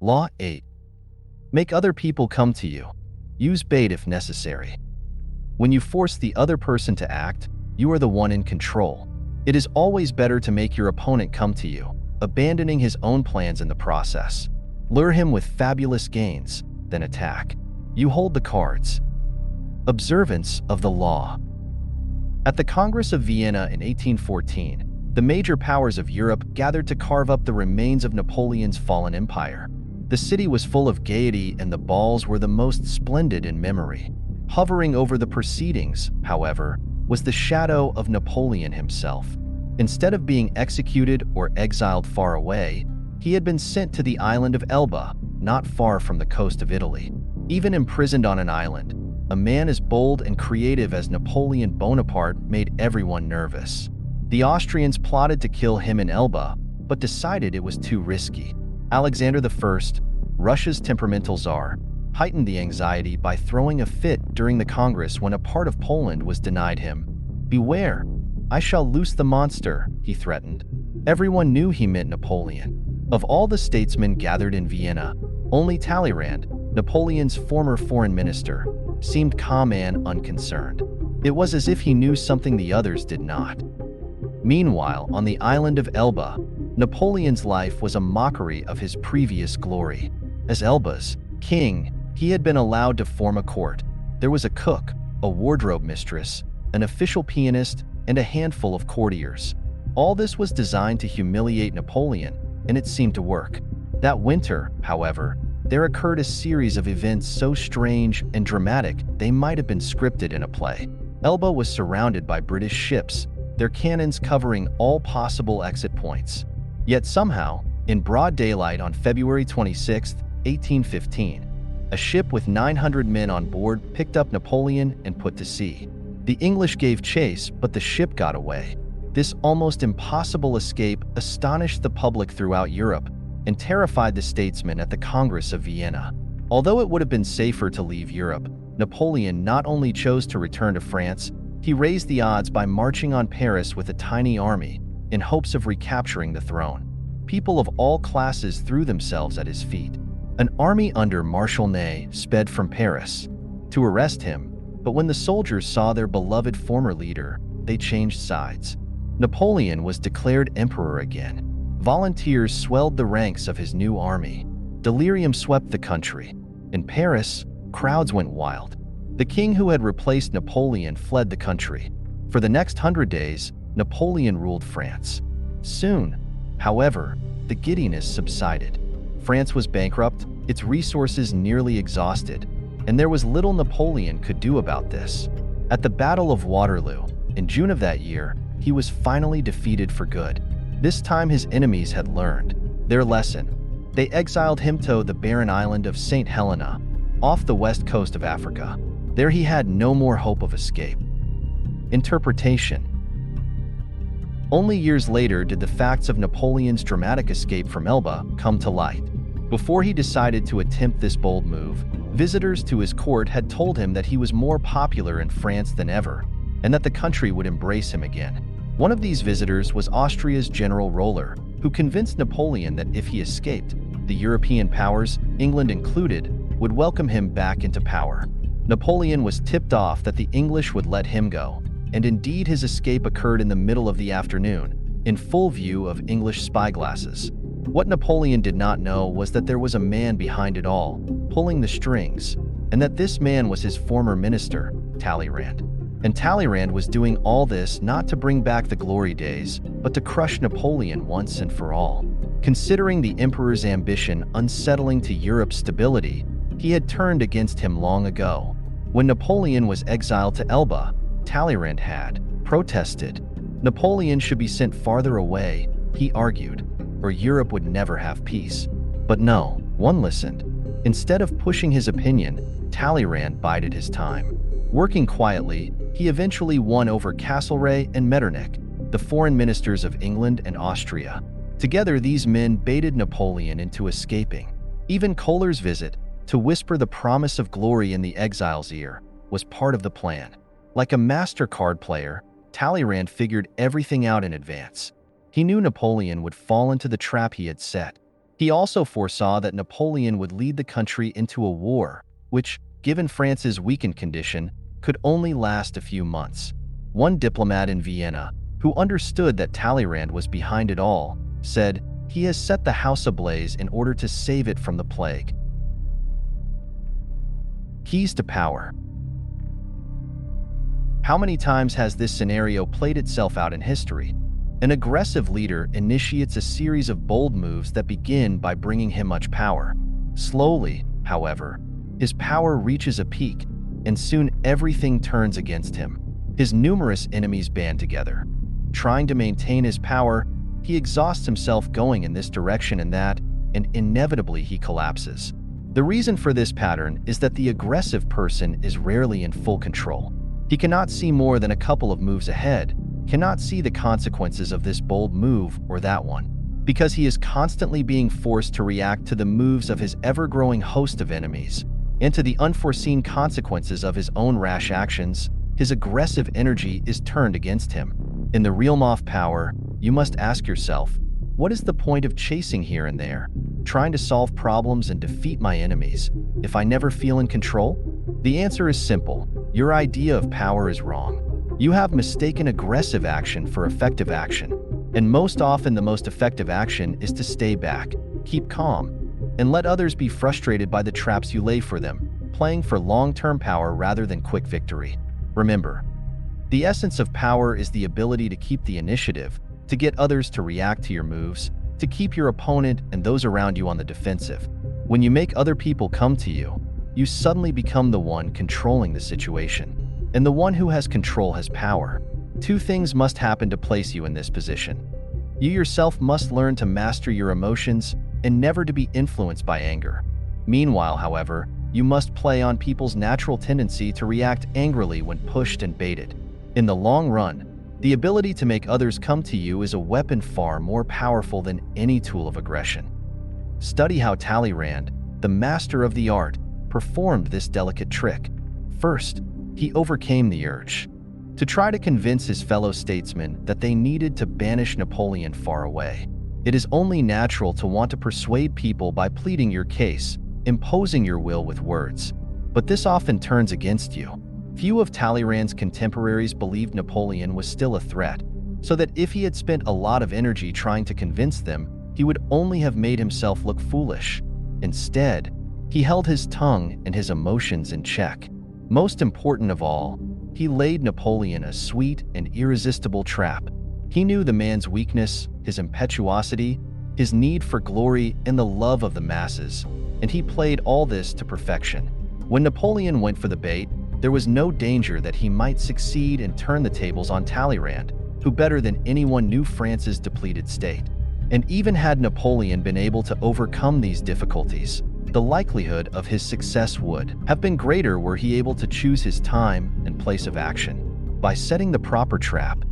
Law 8. Make other people come to you. Use bait if necessary. When you force the other person to act, you are the one in control. It is always better to make your opponent come to you, abandoning his own plans in the process. Lure him with fabulous gains, then attack. You hold the cards. Observance of the law. At the Congress of Vienna in 1814, the major powers of Europe gathered to carve up the remains of Napoleon's fallen empire. The city was full of gaiety, and the balls were the most splendid in memory. Hovering over the proceedings, however, was the shadow of Napoleon himself. Instead of being executed or exiled far away, he had been sent to the island of Elba, not far from the coast of Italy. Even imprisoned on an island, a man as bold and creative as Napoleon Bonaparte made everyone nervous. The Austrians plotted to kill him in Elba, but decided it was too risky. Alexander I, Russia's temperamental czar, heightened the anxiety by throwing a fit during the Congress when a part of Poland was denied him. "Beware, I shall loose the monster," he threatened. Everyone knew he meant Napoleon. Of all the statesmen gathered in Vienna, only Talleyrand, Napoleon's former foreign minister, seemed calm and unconcerned. It was as if he knew something the others did not. Meanwhile, on the island of Elba, Napoleon's life was a mockery of his previous glory. As Elba's king, he had been allowed to form a court. There was a cook, a wardrobe mistress, an official pianist, and a handful of courtiers. All this was designed to humiliate Napoleon, and it seemed to work. That winter, however, there occurred a series of events so strange and dramatic they might have been scripted in a play. Elba was surrounded by British ships, their cannons covering all possible exit points. Yet somehow, in broad daylight on February 26, 1815, a ship with 900 men on board picked up Napoleon and put to sea. The English gave chase, but the ship got away. This almost impossible escape astonished the public throughout Europe and terrified the statesmen at the Congress of Vienna. Although it would have been safer to leave Europe, Napoleon not only chose to return to France, he raised the odds by marching on Paris with a tiny army in hopes of recapturing the throne. People of all classes threw themselves at his feet. An army under Marshal Ney sped from Paris to arrest him, but when the soldiers saw their beloved former leader, they changed sides. Napoleon was declared emperor again. Volunteers swelled the ranks of his new army. Delirium swept the country. In Paris, crowds went wild. The king who had replaced Napoleon fled the country. For the next 100 days, Napoleon ruled France. Soon, however, the giddiness subsided. France was bankrupt, its resources nearly exhausted, and there was little Napoleon could do about this. At the Battle of Waterloo, in June of that year, he was finally defeated for good. This time his enemies had learned their lesson. They exiled him to the barren island of St. Helena, off the west coast of Africa. There he had no more hope of escape. Interpretation. Only years later did the facts of Napoleon's dramatic escape from Elba come to light. Before he decided to attempt this bold move, visitors to his court had told him that he was more popular in France than ever, and that the country would embrace him again. One of these visitors was Austria's General Roller, who convinced Napoleon that if he escaped, the European powers, England included, would welcome him back into power. Napoleon was tipped off that the English would let him go, and indeed his escape occurred in the middle of the afternoon, in full view of English spyglasses. What Napoleon did not know was that there was a man behind it all, pulling the strings, and that this man was his former minister, Talleyrand. And Talleyrand was doing all this not to bring back the glory days, but to crush Napoleon once and for all. Considering the emperor's ambition unsettling to Europe's stability, he had turned against him long ago. When Napoleon was exiled to Elba, Talleyrand had protested. Napoleon should be sent farther away, he argued, or Europe would never have peace. But no, one listened. Instead of pushing his opinion, Talleyrand bided his time. Working quietly, he eventually won over Castlereagh and Metternich, the foreign ministers of England and Austria. Together, these men baited Napoleon into escaping. Even Kohler's visit, to whisper the promise of glory in the exile's ear, was part of the plan. Like a master card player, Talleyrand figured everything out in advance. He knew Napoleon would fall into the trap he had set. He also foresaw that Napoleon would lead the country into a war, which, given France's weakened condition, could only last a few months. One diplomat in Vienna, who understood that Talleyrand was behind it all, said, "He has set the house ablaze in order to save it from the plague." Keys to power. How many times has this scenario played itself out in history? An aggressive leader initiates a series of bold moves that begin by bringing him much power. Slowly, however, his power reaches a peak, and soon everything turns against him. His numerous enemies band together. Trying to maintain his power, he exhausts himself going in this direction and that, and inevitably he collapses. The reason for this pattern is that the aggressive person is rarely in full control. He cannot see more than a couple of moves ahead, cannot see the consequences of this bold move or that one. Because he is constantly being forced to react to the moves of his ever-growing host of enemies, and to the unforeseen consequences of his own rash actions, his aggressive energy is turned against him. In the realm of power, you must ask yourself, what is the point of chasing here and there, trying to solve problems and defeat my enemies, if I never feel in control? The answer is simple. Your idea of power is wrong. You have mistaken aggressive action for effective action. And most often the most effective action is to stay back, keep calm, and let others be frustrated by the traps you lay for them, playing for long-term power rather than quick victory. Remember, the essence of power is the ability to keep the initiative, to get others to react to your moves, to keep your opponent and those around you on the defensive. When you make other people come to you, you suddenly become the one controlling the situation. And the one who has control has power. Two things must happen to place you in this position. You yourself must learn to master your emotions and never to be influenced by anger. Meanwhile, however, you must play on people's natural tendency to react angrily when pushed and baited. In the long run, the ability to make others come to you is a weapon far more powerful than any tool of aggression. Study how Talleyrand, the master of the art, performed this delicate trick. First, he overcame the urge to try to convince his fellow statesmen that they needed to banish Napoleon far away. It is only natural to want to persuade people by pleading your case, imposing your will with words. But this often turns against you. Few of Talleyrand's contemporaries believed Napoleon was still a threat, so that if he had spent a lot of energy trying to convince them, he would only have made himself look foolish. Instead, he held his tongue and his emotions in check. Most important of all, he laid Napoleon a sweet and irresistible trap. He knew the man's weakness, his impetuosity, his need for glory, and the love of the masses, and he played all this to perfection. When Napoleon went for the bait, there was no danger that he might succeed and turn the tables on Talleyrand, who better than anyone knew France's depleted state. And even had Napoleon been able to overcome these difficulties, the likelihood of his success would have been greater were he able to choose his time and place of action. By setting the proper trap,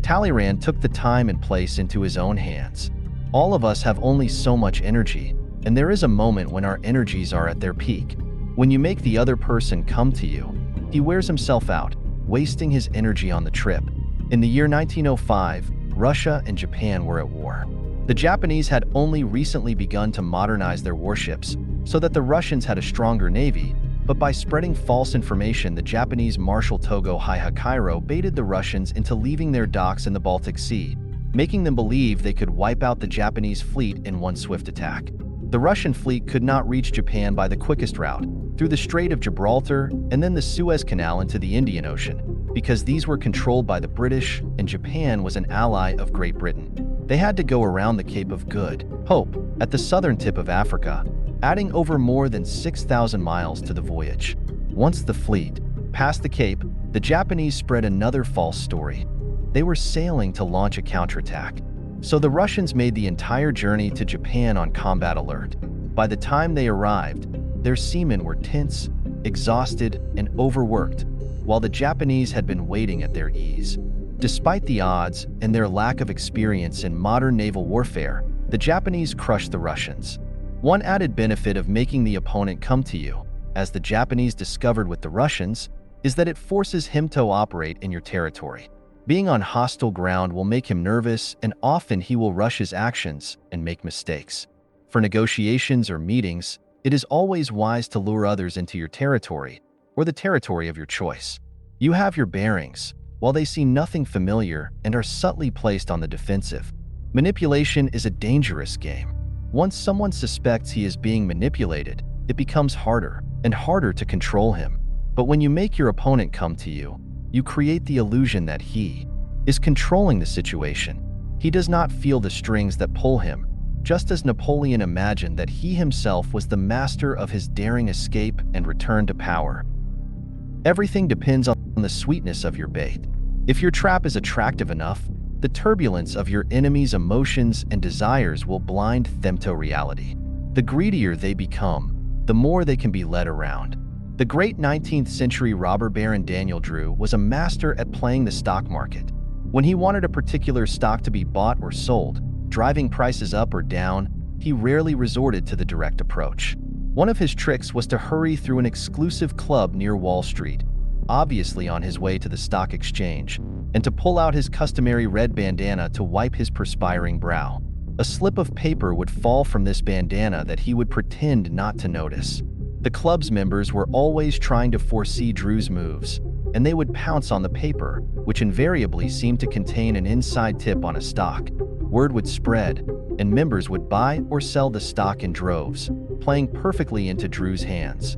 Talleyrand took the time and place into his own hands. All of us have only so much energy, and there is a moment when our energies are at their peak. When you make the other person come to you, he wears himself out, wasting his energy on the trip. In the year 1905, Russia and Japan were at war. The Japanese had only recently begun to modernize their warships, so that the Russians had a stronger navy, but by spreading false information, the Japanese Marshal Togo Hihakairo baited the Russians into leaving their docks in the Baltic Sea, making them believe they could wipe out the Japanese fleet in one swift attack. The Russian fleet could not reach Japan by the quickest route, through the Strait of Gibraltar and then the Suez Canal into the Indian Ocean, because these were controlled by the British and Japan was an ally of Great Britain. They had to go around the Cape of Good Hope at the southern tip of Africa, adding over more than 6,000 miles to the voyage. Once the fleet passed the Cape, the Japanese spread another false story. They were sailing to launch a counterattack. So the Russians made the entire journey to Japan on combat alert. By the time they arrived, their seamen were tense, exhausted, and overworked, while the Japanese had been waiting at their ease. Despite the odds and their lack of experience in modern naval warfare, the Japanese crushed the Russians. One added benefit of making the opponent come to you, as the Japanese discovered with the Russians, is that it forces him to operate in your territory. Being on hostile ground will make him nervous, and often he will rush his actions and make mistakes. For negotiations or meetings, it is always wise to lure others into your territory or the territory of your choice. You have your bearings, while they see nothing familiar and are subtly placed on the defensive. Manipulation is a dangerous game. Once someone suspects he is being manipulated, it becomes harder and harder to control him. But when you make your opponent come to you, you create the illusion that he is controlling the situation. He does not feel the strings that pull him, just as Napoleon imagined that he himself was the master of his daring escape and return to power. Everything depends on the sweetness of your bait. If your trap is attractive enough, the turbulence of your enemy's emotions and desires will blind them to reality. The greedier they become, the more they can be led around. The great 19th century robber baron Daniel Drew was a master at playing the stock market. When he wanted a particular stock to be bought or sold, driving prices up or down, he rarely resorted to the direct approach. One of his tricks was to hurry through an exclusive club near Wall Street, obviously on his way to the stock exchange, and to pull out his customary red bandana to wipe his perspiring brow. A slip of paper would fall from this bandana that he would pretend not to notice. The club's members were always trying to foresee Drew's moves, and they would pounce on the paper, which invariably seemed to contain an inside tip on a stock. Word would spread, and members would buy or sell the stock in droves, playing perfectly into Drew's hands.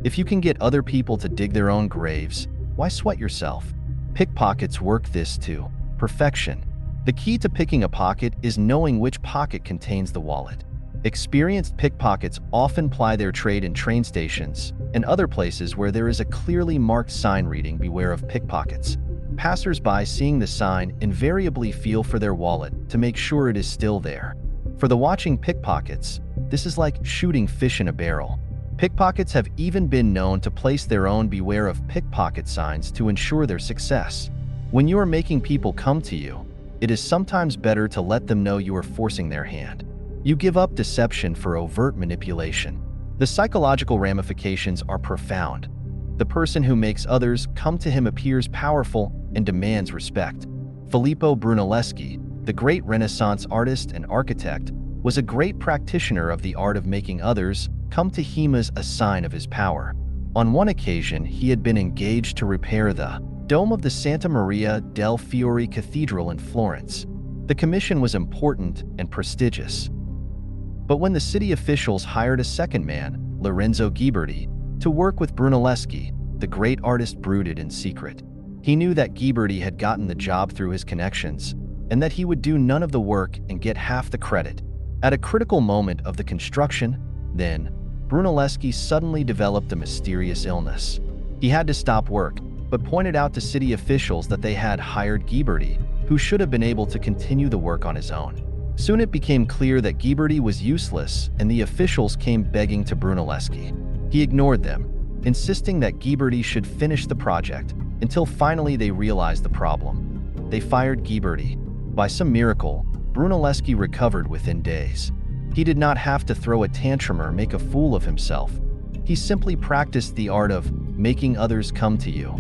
If you can get other people to dig their own graves, why sweat yourself? Pickpockets work this to perfection. The key to picking a pocket is knowing which pocket contains the wallet. Experienced pickpockets often ply their trade in train stations and other places where there is a clearly marked sign reading "Beware of pickpockets." Passers-by seeing the sign invariably feel for their wallet to make sure it is still there. For the watching pickpockets, this is like shooting fish in a barrel. Pickpockets have even been known to place their own "Beware of pickpocket" signs to ensure their success. When you are making people come to you, it is sometimes better to let them know you are forcing their hand. You give up deception for overt manipulation. The psychological ramifications are profound. The person who makes others come to him appears powerful and demands respect. Filippo Brunelleschi, the great Renaissance artist and architect, was a great practitioner of the art of making others come to him as a sign of his power. On one occasion, he had been engaged to repair the dome of the Santa Maria del Fiore Cathedral in Florence. The commission was important and prestigious. But when the city officials hired a second man, Lorenzo Ghiberti, to work with Brunelleschi, the great artist brooded in secret. He knew that Ghiberti had gotten the job through his connections, and that he would do none of the work and get half the credit. At a critical moment of the construction, then, Brunelleschi suddenly developed a mysterious illness. He had to stop work, but pointed out to city officials that they had hired Ghiberti, who should have been able to continue the work on his own. Soon it became clear that Ghiberti was useless, and the officials came begging to Brunelleschi. He ignored them, insisting that Ghiberti should finish the project, until finally they realized the problem. They fired Ghiberti. By some miracle, Brunelleschi recovered within days. He did not have to throw a tantrum or make a fool of himself. He simply practiced the art of making others come to you.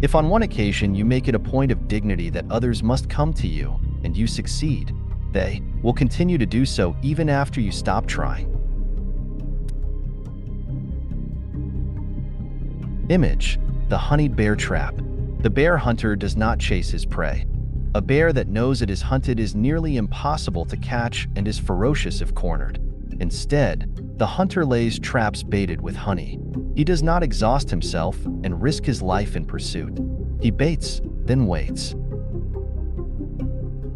If on one occasion you make it a point of dignity that others must come to you, and you succeed, they will continue to do so even after you stop trying. Image: the honeyed bear trap. The bear hunter does not chase his prey. A bear that knows it is hunted is nearly impossible to catch and is ferocious if cornered. Instead, the hunter lays traps baited with honey. He does not exhaust himself and risk his life in pursuit. He baits, then waits.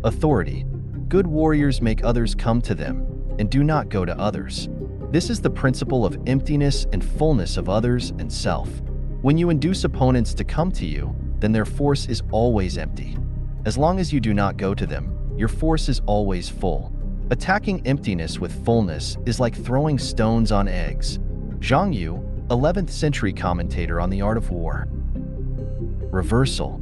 Authority. Good warriors make others come to them, and do not go to others. This is the principle of emptiness and fullness of others and self. When you induce opponents to come to you, then their force is always empty. As long as you do not go to them, your force is always full. Attacking emptiness with fullness is like throwing stones on eggs. Zhang Yu, 11th century commentator on the art of war. Reversal.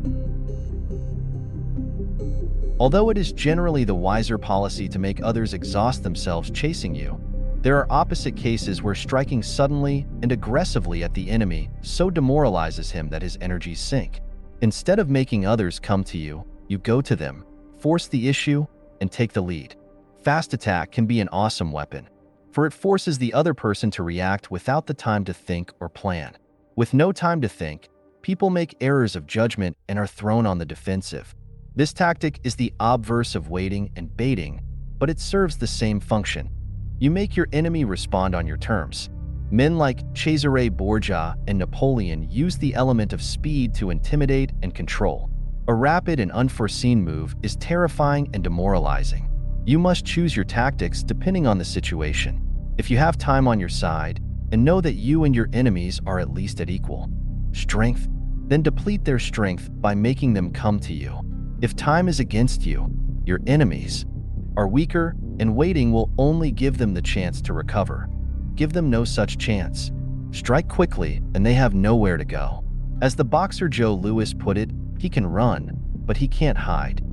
Although it is generally the wiser policy to make others exhaust themselves chasing you, there are opposite cases where striking suddenly and aggressively at the enemy so demoralizes him that his energies sink. Instead of making others come to you, you go to them, force the issue, and take the lead. Fast attack can be an awesome weapon, for it forces the other person to react without the time to think or plan. With no time to think, people make errors of judgment and are thrown on the defensive. This tactic is the obverse of waiting and baiting, but it serves the same function. You make your enemy respond on your terms. Men like Cesare Borgia and Napoleon used the element of speed to intimidate and control. A rapid and unforeseen move is terrifying and demoralizing. You must choose your tactics depending on the situation. If you have time on your side, and know that you and your enemies are at least at equal strength, then deplete their strength by making them come to you. If time is against you, your enemies are weaker, and waiting will only give them the chance to recover. Give them no such chance. Strike quickly, and they have nowhere to go. As the boxer Joe Louis put it, he can run, but he can't hide.